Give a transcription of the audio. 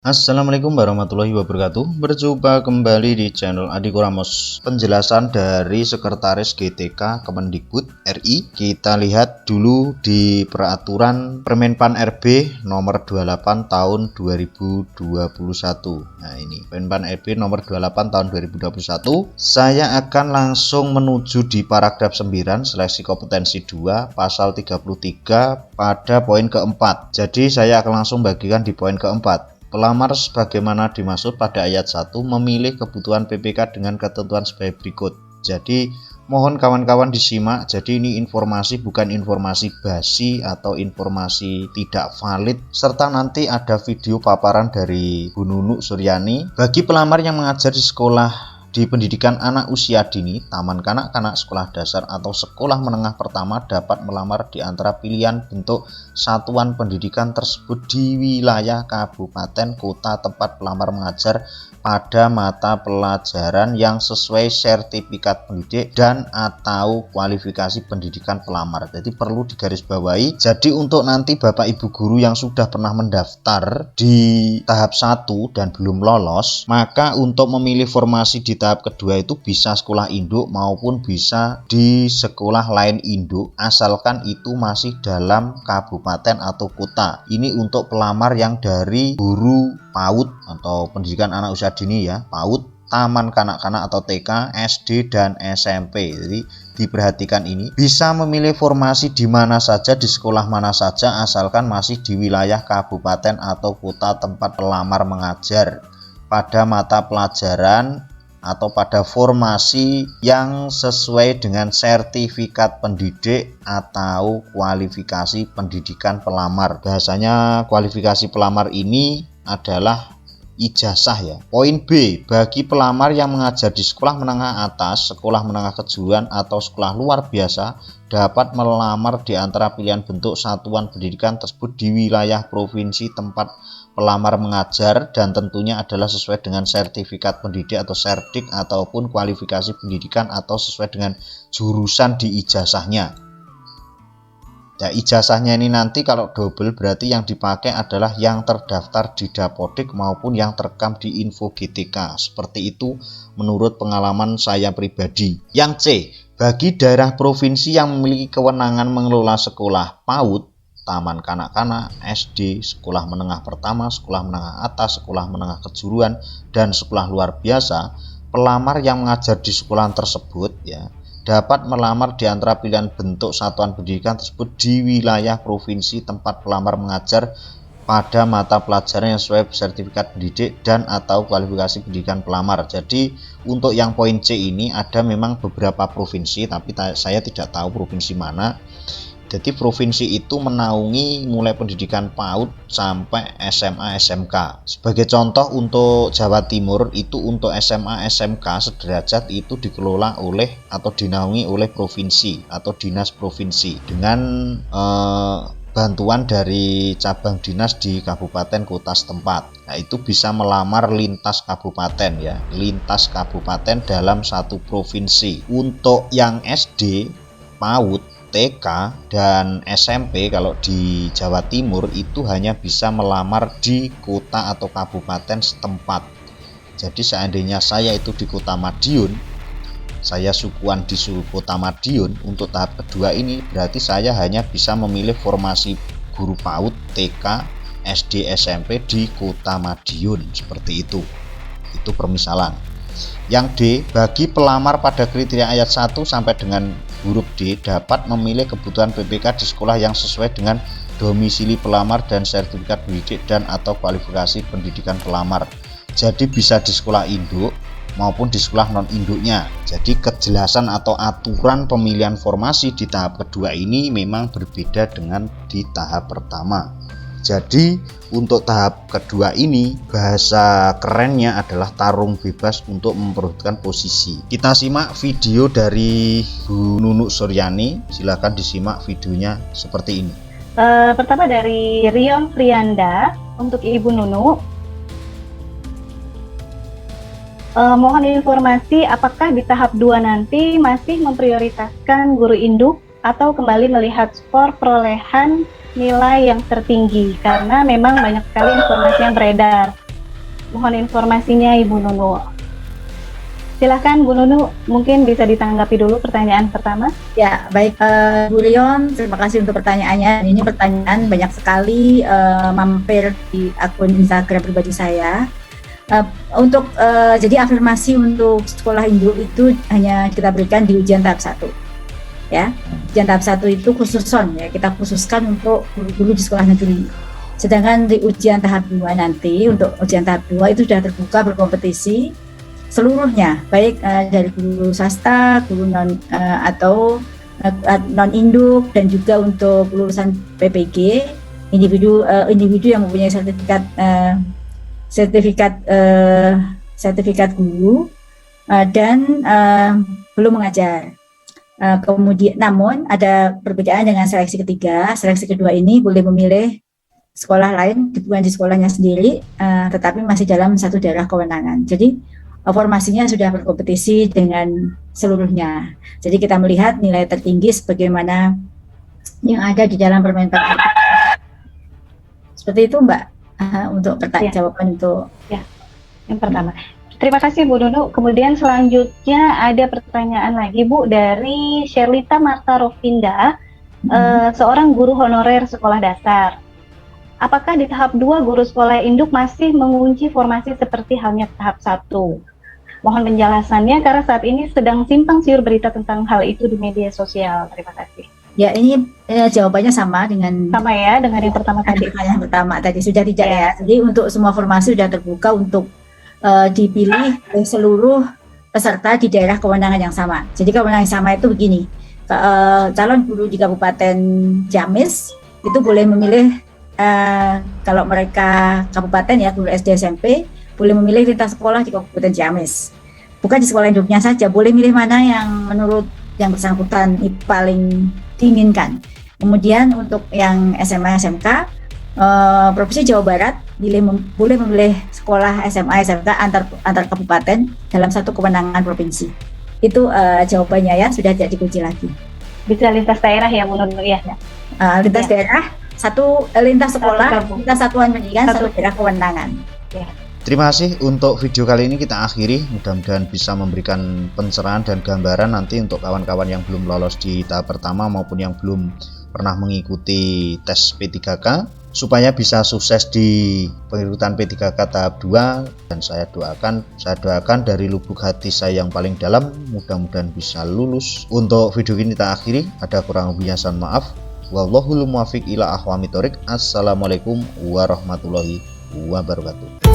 Assalamualaikum warahmatullahi wabarakatuh. Berjumpa kembali di channel Adiko Ramos. Penjelasan dari Sekretaris GTK Kemendikbud RI. Kita lihat dulu di peraturan Permenpan RB nomor 28 tahun 2021. Nah, ini Permenpan RB nomor 28 tahun 2021. Saya akan langsung menuju di paragraf 9 seleksi kompetensi 2 pasal 33 pada poin keempat. Jadi saya akan langsung bagikan di poin keempat. Pelamar sebagaimana dimaksud pada ayat 1 memilih kebutuhan PPK dengan ketentuan sebagai berikut. Jadi mohon kawan-kawan disimak. Jadi ini informasi bukan informasi basi atau informasi tidak valid. Serta nanti ada video paparan dari Bu Nunu Suryani. Bagi pelamar yang mengajar di sekolah di pendidikan anak usia dini, taman kanak-kanak, sekolah dasar atau sekolah menengah pertama dapat melamar di antara pilihan bentuk satuan pendidikan tersebut di wilayah kabupaten kota tempat pelamar mengajar pada mata pelajaran yang sesuai sertifikat pendidik dan atau kualifikasi pendidikan pelamar. Jadi perlu digarisbawahi. Jadi untuk nanti Bapak Ibu guru yang sudah pernah mendaftar di tahap 1 dan belum lolos, maka untuk memilih formasi di tahap kedua itu bisa sekolah induk maupun bisa di sekolah lain induk, asalkan itu masih dalam kabupaten atau kota. Ini untuk pelamar yang dari guru PAUD atau pendidikan anak usia dini ya, PAUD, taman kanak-kanak atau TK, SD dan SMP. Jadi diperhatikan ini bisa memilih formasi di mana saja, di sekolah mana saja, asalkan masih di wilayah kabupaten atau kota tempat pelamar mengajar pada mata pelajaran atau pada formasi yang sesuai dengan sertifikat pendidik atau kualifikasi pendidikan pelamar. Bahasanya kualifikasi pelamar ini adalah ijazah ya. Poin B, bagi pelamar yang mengajar di sekolah menengah atas, sekolah menengah kejuruan atau sekolah luar biasa dapat melamar di antara pilihan bentuk satuan pendidikan tersebut di wilayah provinsi tempat pelamar mengajar dan tentunya adalah sesuai dengan sertifikat pendidik atau serdik ataupun kualifikasi pendidikan atau sesuai dengan jurusan di ijazahnya. Ya, ijazahnya ini nanti kalau double berarti yang dipakai adalah yang terdaftar di Dapodik maupun yang terekam di info GTK. Seperti itu menurut pengalaman saya pribadi. Yang C, bagi daerah provinsi yang memiliki kewenangan mengelola sekolah PAUD, taman kanak-kanak, SD, sekolah menengah pertama, sekolah menengah atas, sekolah menengah kejuruan, dan sekolah luar biasa, pelamar yang mengajar di sekolah tersebut ya dapat melamar di antara pilihan bentuk satuan pendidikan tersebut di wilayah provinsi tempat pelamar mengajar pada mata pelajaran yang sesuai sertifikat pendidik dan atau kualifikasi pendidikan pelamar. Jadi untuk yang poin C ini ada memang beberapa provinsi, tapi saya tidak tahu provinsi mana. Jadi provinsi itu menaungi mulai pendidikan PAUD sampai SMA SMK. Sebagai contoh untuk Jawa Timur itu untuk SMA SMK sederajat itu dikelola oleh atau dinaungi oleh provinsi atau dinas provinsi dengan bantuan dari cabang dinas di kabupaten kota setempat. Nah, itu bisa melamar lintas kabupaten ya, lintas kabupaten dalam satu provinsi. Untuk yang SD, PAUD, TK dan SMP kalau di Jawa Timur itu hanya bisa melamar di kota atau kabupaten setempat. Jadi seandainya saya itu di Kota Madiun, saya sukuan di Kota Madiun, untuk tahap kedua ini berarti saya hanya bisa memilih formasi guru PAUD, TK, SD, SMP di Kota Madiun. Seperti itu permisalan. Yang D, bagi pelamar pada kriteria ayat 1 sampai dengan huruf D dapat memilih kebutuhan PPK di sekolah yang sesuai dengan domisili pelamar dan sertifikat pendidik dan atau kualifikasi pendidikan pelamar. Jadi bisa di sekolah induk maupun di sekolah non induknya. Jadi kejelasan atau aturan pemilihan formasi di tahap kedua ini memang berbeda dengan di tahap pertama. Jadi untuk tahap kedua ini bahasa kerennya adalah tarung bebas untuk memperebutkan posisi. Kita simak video dari Bu Nunu Suryani. Silakan disimak videonya seperti ini. Pertama dari Rion Frianda untuk Ibu Nunu. Mohon informasi apakah di tahap 2 nanti masih memprioritaskan guru induk atau kembali melihat skor perolehan nilai yang tertinggi, karena memang banyak sekali informasi yang beredar Mohon informasinya Ibu Nunu. Silakan Bu Nunu, mungkin bisa ditanggapi dulu pertanyaan pertama. Ya, baik Bu Rion, terima kasih untuk pertanyaannya. Ini pertanyaan banyak sekali mampir di akun Instagram pribadi saya. Jadi afirmasi untuk sekolah induk itu hanya kita berikan di ujian tahap 1. Ya, ujian tahap 1 itu khususon ya, kita khususkan untuk guru-guru di sekolah negeri. Sedangkan di ujian tahap 2 nanti, untuk ujian tahap 2 itu sudah terbuka berkompetisi seluruhnya, baik dari guru swasta, guru non induk, dan juga untuk lulusan PPG, individu yang mempunyai sertifikat guru dan belum mengajar. Kemudian, namun ada perbedaan dengan seleksi ketiga. Seleksi kedua ini boleh memilih sekolah lain, bukan di sekolahnya sendiri, tetapi masih dalam satu daerah kewenangan. Jadi formasinya sudah berkompetisi dengan seluruhnya. Jadi kita melihat nilai tertinggi sebagaimana yang ada di dalam Permenpan. Seperti itu Mbak, untuk jawaban untuk yang pertama. Terima kasih Bu Nunu. Kemudian selanjutnya ada pertanyaan lagi Bu dari Sherlita Marta Rovinda, seorang guru honorer sekolah dasar. Apakah di tahap 2 guru sekolah induk masih mengunci formasi seperti halnya tahap 1? Mohon penjelasannya karena saat ini sedang simpang siur berita tentang hal itu di media sosial. Terima kasih. Ya, ini jawabannya sama dengan yang pertama tadi. Yang pertama tadi sudah tidak ya. Jadi untuk semua formasi sudah terbuka untuk dipilih oleh seluruh peserta di daerah kewenangan yang sama. Jadi kewenangan yang sama itu begini. Calon guru di Kabupaten Ciamis itu boleh memilih kalau mereka kabupaten ya, guru SD SMP boleh memilih lintas sekolah di Kabupaten Ciamis. Bukan di sekolah induknya saja, boleh milih mana yang menurut yang bersangkutan paling diinginkan. Kemudian untuk yang SMA SMK, Provinsi Jawa Barat boleh memilih sekolah SMA SMK antar kabupaten dalam satu kewenangan provinsi. Itu jawabannya ya, sudah tidak dikunci lagi. Bisa lintas daerah ya Bu Nunu ya? Lintas daerah, lintas sekolah, lintas satuan pendidikan, satu daerah kewenangan. Ya. Terima kasih untuk video kali ini kita akhiri. Mudah-mudahan bisa memberikan pencerahan dan gambaran nanti untuk kawan-kawan yang belum lolos di tahap pertama maupun yang belum pernah mengikuti tes P3K supaya bisa sukses di pengikutan P3K tahap 2. Dan saya doakan dari lubuk hati saya yang paling dalam mudah-mudahan bisa lulus. Untuk video ini kita akhiri, ada kurang lebihnya mohon maaf. Wallahul muwaffiq ila aqwamit thoriq. Assalamualaikum warahmatullahi wabarakatuh.